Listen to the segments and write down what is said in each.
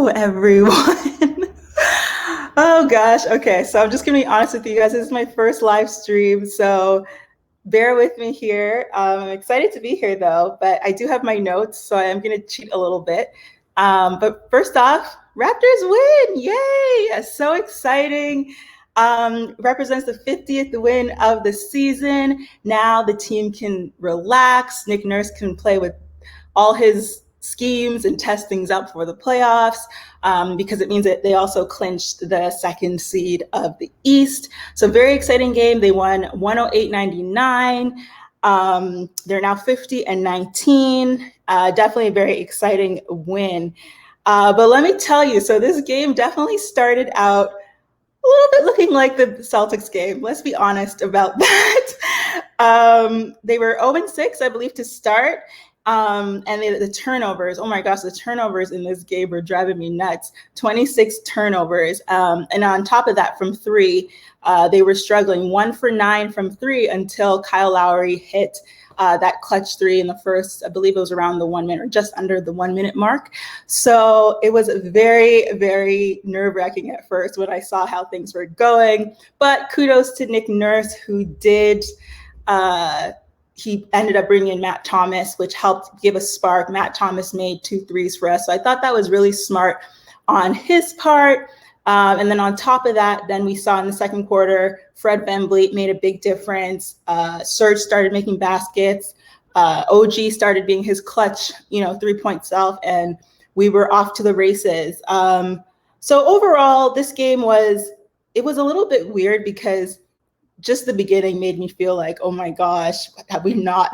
Hello, everyone. Oh gosh. Okay, so I'm just gonna be honest with you guys. This is my first live stream, so bear with me here. I'm excited to be here though, but I do have my notes, so I am gonna cheat a little bit. But first off, Raptors win! Yay! So exciting. Represents the 50th win of the season. Now the team can relax. Nick Nurse can play with all his schemes and test things up for the playoffs, because it means that they also clinched the second seed of the East. So very exciting game. They won 108-99. They're now 50-19. Definitely a very exciting win. But let me tell you, so this game definitely started out a little bit looking like the Celtics game. Let's be honest about that. They were 0-6, I believe, to start. And the turnovers, oh my gosh, the turnovers in this game were driving me nuts. 26 turnovers. And on top of that, from three, they were struggling 1 for 9 from three until Kyle Lowry hit that clutch three in the first, I believe it was around the 1 minute or just under the 1 minute mark. So it was very, very nerve-wracking at first when I saw how things were going. But kudos to Nick Nurse, who did he ended up bringing in Matt Thomas, which helped give a spark. Matt Thomas made 2 threes for us. So I thought that was really smart on his part. And then on top of that, then we saw in the second quarter, Fred VanVleet made a big difference. Serge started making baskets. OG started being his clutch, 3-point self, and we were off to the races. So overall, this game was a little bit weird because just the beginning made me feel like, oh my gosh, have we not?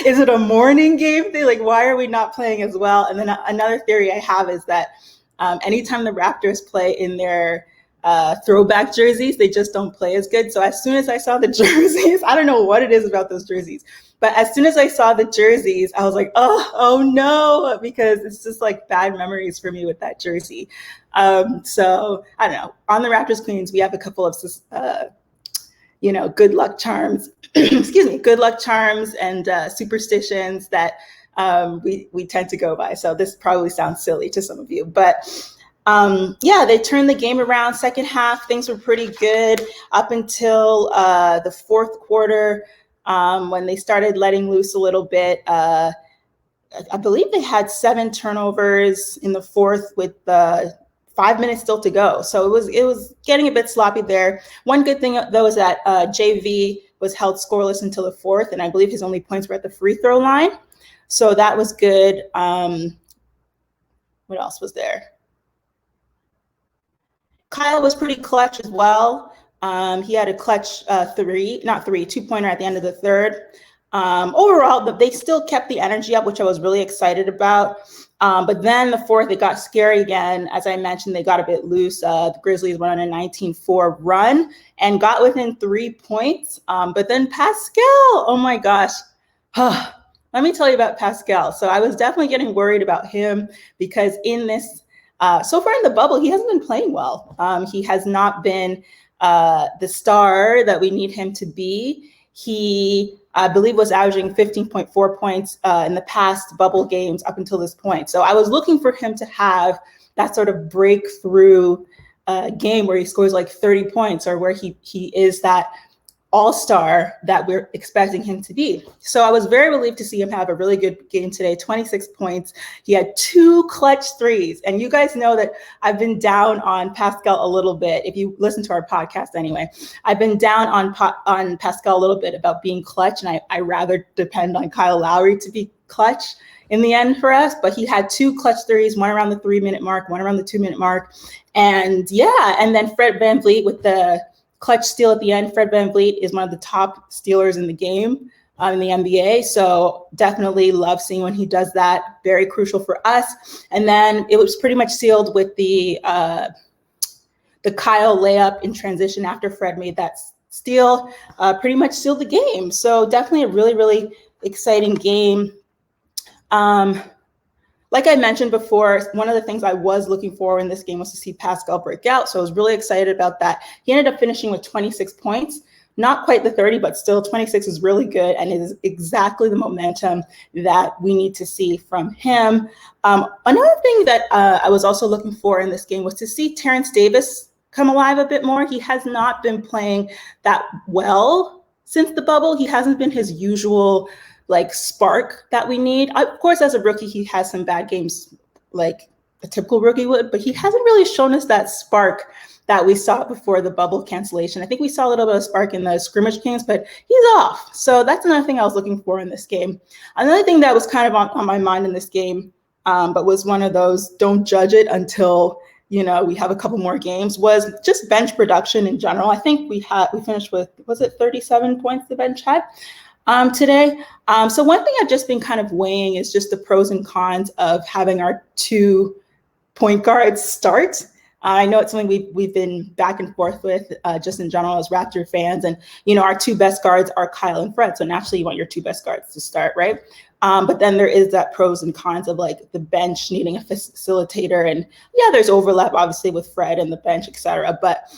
Is it a morning game thing? Like, why are we not playing as well? And then another theory I have is that anytime the Raptors play in their throwback jerseys, they just don't play as good. So as soon as I saw the jerseys, I don't know what it is about those jerseys, but as soon as I saw the jerseys, I was like, oh no, because it's just like bad memories for me with that jersey. So I don't know. On the Raptors Queens, we have a couple of good luck charms, good luck charms and superstitions that we tend to go by. So this probably sounds silly to some of you, but they turned the game around. Second half, things were pretty good up until the fourth quarter, when they started letting loose a little bit. I believe they had 7 turnovers in the fourth with 5 minutes still to go. So it was getting a bit sloppy there. One good thing though is that JV was held scoreless until the fourth, and I believe his only points were at the free throw line. So that was good. What else was there? Kyle was pretty clutch as well. He had a clutch 2-pointer at the end of the third. Overall, they still kept the energy up, which I was really excited about. But then the fourth, it got scary again. As I mentioned, they got a bit loose. The Grizzlies went on a 19-4 run and got within 3 points. But then Pascal, oh my gosh. Let me tell you about Pascal. So I was definitely getting worried about him because in this, so far in the bubble, he hasn't been playing well. He has not been the star that we need him to be. He, I believe, was averaging 15.4 points in the past bubble games up until this point. So I was looking for him to have that sort of breakthrough game where he scores like 30 points or where he is that all-star that we're expecting him to be. So I was very relieved to see him have a really good game today, 26 points. He had 2 clutch threes. And you guys know that I've been down on Pascal a little bit. If you listen to our podcast anyway, I've been down on Pascal a little bit about being clutch. And I rather depend on Kyle Lowry to be clutch in the end for us. But he had 2 clutch threes, one around the 3-minute mark, one around the 2-minute mark. And and then Fred VanVleet with the clutch steal at the end. Fred VanVleet is one of the top stealers in the game in the NBA. So definitely love seeing when he does that. Very crucial for us. And then it was pretty much sealed with the Kyle layup in transition after Fred made that steal. Pretty much sealed the game. So definitely a really, really exciting game. Like I mentioned before, one of the things I was looking for in this game was to see Pascal break out. So I was really excited about that. He ended up finishing with 26 points. Not quite the 30, but still 26 is really good and is exactly the momentum that we need to see from him. Another thing that I was also looking for in this game was to see Terrence Davis come alive a bit more. He has not been playing that well since the bubble. He hasn't been his usual like spark that we need. Of course, as a rookie, he has some bad games like a typical rookie would, but he hasn't really shown us that spark that we saw before the bubble cancellation. I think we saw a little bit of spark in the scrimmage games, but he's off. So that's another thing I was looking for in this game. Another thing that was kind of on my mind in this game, but was one of those don't judge it until we have a couple more games, was just bench production in general. I think we finished with, was it 37 points the bench had today? So one thing I've just been kind of weighing is just the pros and cons of having our 2 point guards start. I know it's something we've been back and forth with just in general as Raptor fans. And, our 2 best guards are Kyle and Fred. So naturally you want your 2 best guards to start, right? But then there is that pros and cons of like the bench needing a facilitator. And yeah, there's overlap obviously with Fred and the bench, et cetera. But,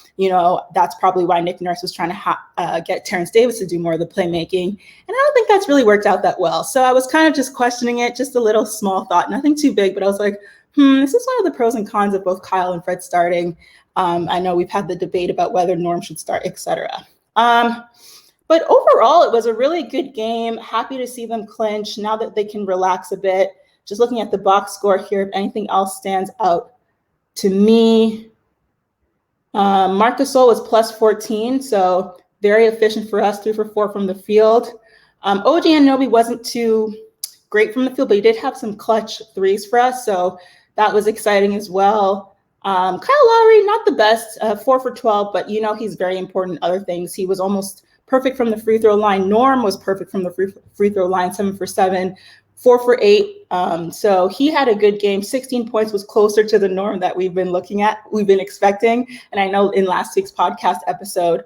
that's probably why Nick Nurse was trying to get Terrence Davis to do more of the playmaking. And I don't think that's really worked out that well. So I was kind of just questioning it, just a little small thought, nothing too big, but I was like, this is one of the pros and cons of both Kyle and Fred starting. I know we've had the debate about whether Norm should start, et cetera. But overall, it was a really good game. Happy to see them clinch now that they can relax a bit. Just looking at the box score here, if anything else stands out to me, Marc Gasol was plus 14, so very efficient for us, 3 for 4 from the field. OG Anunoby wasn't too great from the field, but he did have some clutch threes for us, so that was exciting as well. Kyle Lowry, not the best, 4 for 12, but he's very important in other things. He was almost perfect from the free throw line. Norm was perfect from the free throw line, 7 for 7, 4 for 8. So he had a good game. 16 points was closer to the norm that we've been expecting. And I know in last week's podcast episode,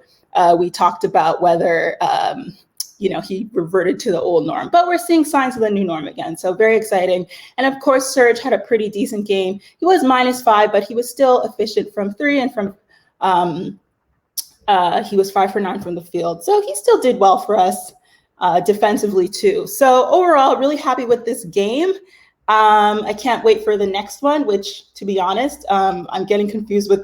we talked about whether he reverted to the old norm, but we're seeing signs of the new norm again. So very exciting. And of course, Serge had a pretty decent game. He was -5, but he was still efficient from 3 and from, he was 5 for 9 from the field. So he still did well for us defensively too. So overall, really happy with this game. I can't wait for the next one, which, to be honest, I'm getting confused with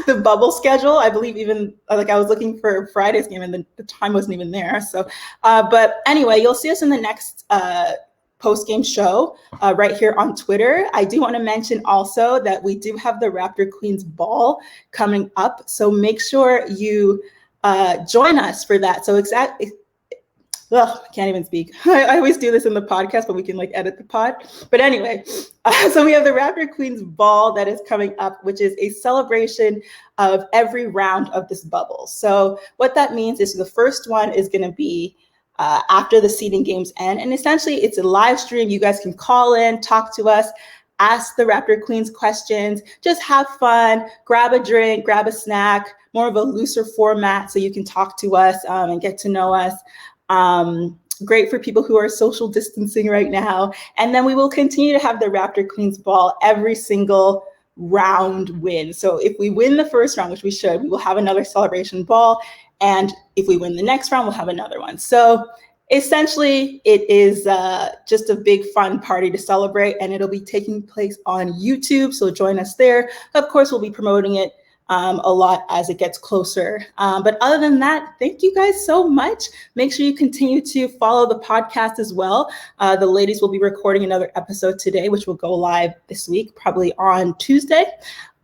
the bubble schedule. I believe even I was looking for Friday's game and the time wasn't even there. So, but anyway, you'll see us in the next post-game show right here on Twitter. I do want to mention also that we do have the Raptor Queens Ball coming up. So make sure you join us for that. So I can't even speak. I always do this in the podcast, but we can edit the pod. But anyway, so we have the Raptor Queens Ball that is coming up, which is a celebration of every round of this bubble. So what that means is the first one is going to be after the seeding games end. And essentially it's a live stream. You guys can call in, talk to us, ask the Raptor Queens questions, just have fun, grab a drink, grab a snack, more of a looser format so you can talk to us and get to know us. Great for people who are social distancing right now. And then we will continue to have the Raptor Queens Ball every single round win. So if we win the first round, which we should, we will have another celebration ball. And if we win the next round, we'll have another one. So essentially, it is just a big fun party to celebrate, and it'll be taking place on YouTube. So join us there. Of course, we'll be promoting it a lot as it gets closer. But other than that, thank you guys so much. Make sure you continue to follow the podcast as well. The ladies will be recording another episode today, which will go live this week, probably on Tuesday.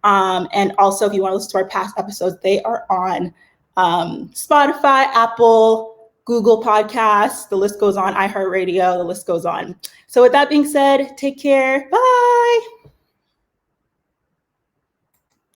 And also, if you want to listen to our past episodes, they are on Spotify, Apple, Google Podcasts, the list goes on, iHeartRadio, the list goes on. So with that being said, take care. Bye.